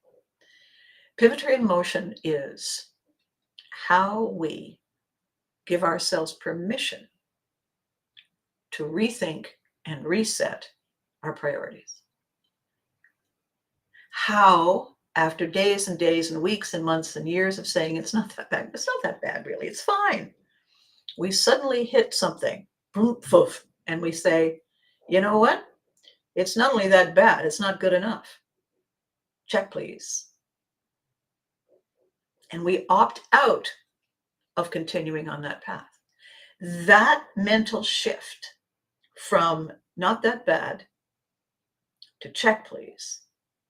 Pivotry in motion is how we give ourselves permission to rethink and reset our priorities. How, after days and days and weeks and months and years of saying it's not that bad, it's not that bad really, it's fine, we suddenly hit something, and we say, you know what? It's not only that bad, it's not good enough. Check, please. And we opt out of continuing on that path. That mental shift from not that bad to check, please,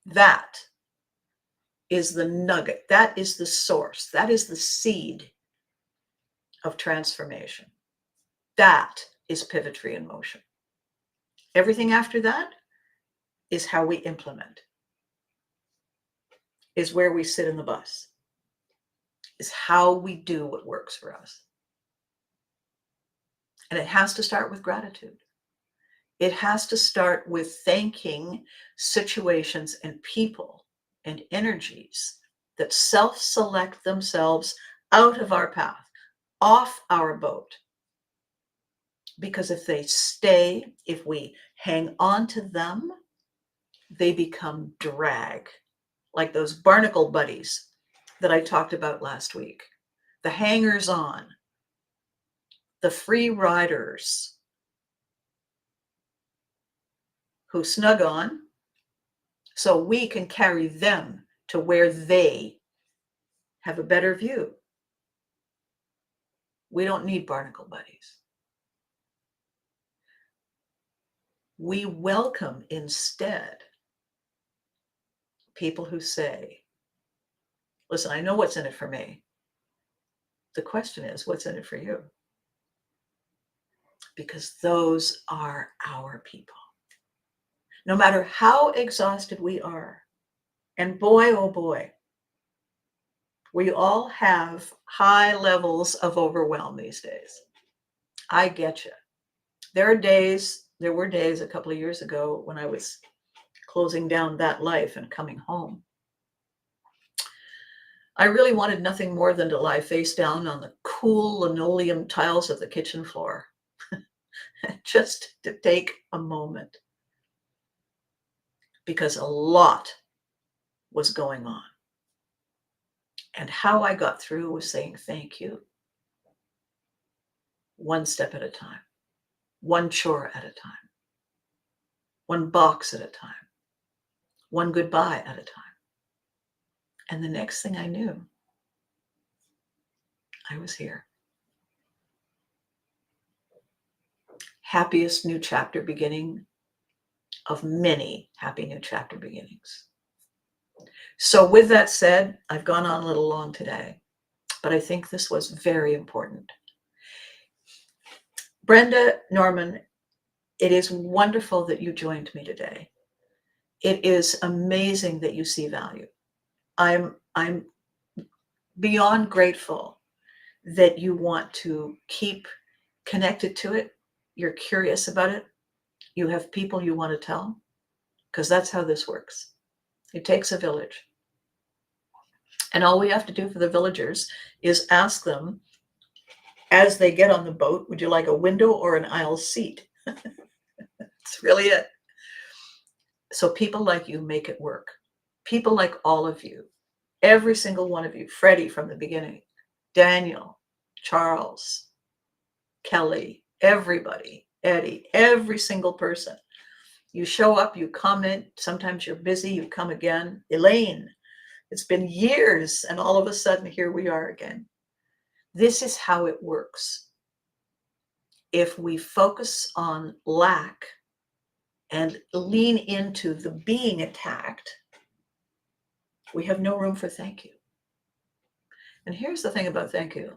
that is the nugget. That is the source. That is the seed of transformation. That is Pivotry in motion. Everything after that is how we implement, is where we sit in the bus, is how we do what works for us. And it has to start with gratitude. It has to start with thanking situations and people and energies that self-select themselves out of our path, off our boat. Because if they stay, if we hang on to them, they become drag, like those barnacle buddies that I talked about last week. The hangers-on, the free riders who snug on so we can carry them to where they have a better view. We don't need barnacle buddies. We welcome instead people who say, listen, I know what's in it for me. The question is, what's in it for you? Because those are our people. No matter how exhausted we are, and boy, oh boy, we all have high levels of overwhelm these days. I get you. There were days a couple of years ago when I was closing down that life and coming home. I really wanted nothing more than to lie face down on the cool linoleum tiles of the kitchen floor, just to take a moment, because a lot was going on. And how I got through was saying thank you, one step at a time, one chore at a time, one box at a time, one goodbye at a time. And the next thing I knew, I was here. Happiest new chapter beginning of many happy new chapter beginnings. So with that said, I've gone on a little long today, but I think this was very important. Brenda, Norman, it is wonderful that you joined me today. It is amazing that you see value. I'm beyond grateful that you want to keep connected to it. You're curious about it. You have people you want to tell, because that's how this works. It takes a village. And all we have to do for the villagers is ask them, as they get on the boat, would you like a window or an aisle seat? That's really it. So people like you make it work. People like all of you, every single one of you, Freddie from the beginning, Daniel, Charles, Kelly, everybody, Eddie, every single person. You show up, you comment, sometimes you're busy, you come again. Elaine, it's been years, and all of a sudden, here we are again. This is how it works. If we focus on lack and lean into the being attacked, we have no room for thank you. And here's the thing about thank you.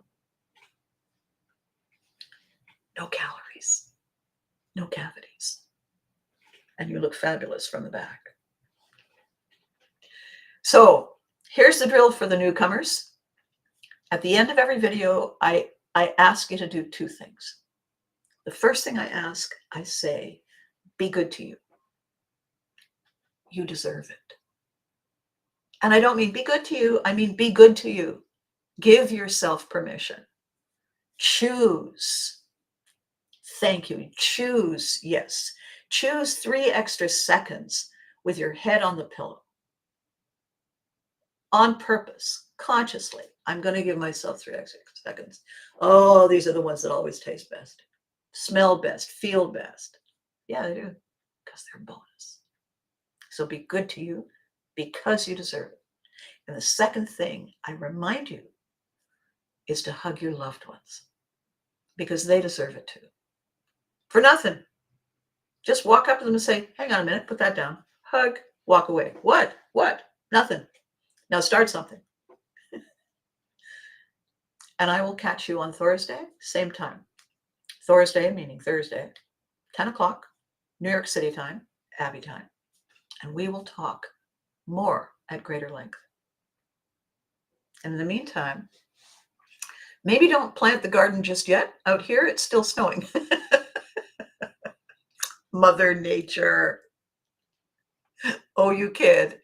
No calories, no cavities. And you look fabulous from the back. So here's the drill for the newcomers. At the end of every video, I ask you to do two things. The first thing I ask, I say, be good to you. You deserve it. And I don't mean be good to you, I mean be good to you. Give yourself permission. Choose. Thank you. Choose, yes. Choose 3 extra seconds with your head on the pillow. On purpose, consciously. I'm going to give myself 3 extra seconds. Oh, these are the ones that always taste best. Smell best, feel best. Yeah, they do, because they're bonus. So be good to you because you deserve it. And the second thing I remind you is to hug your loved ones because they deserve it too. For nothing. Just walk up to them and say, hang on a minute, put that down. Hug, walk away. What? Nothing. Now start something. And I will catch you on Thursday, same time. Thursday, meaning Thursday, 10 o'clock, New York City time, Abbey time. And we will talk more at greater length. And in the meantime, maybe don't plant the garden just yet. Out here, it's still snowing. Mother Nature. Oh, you kid.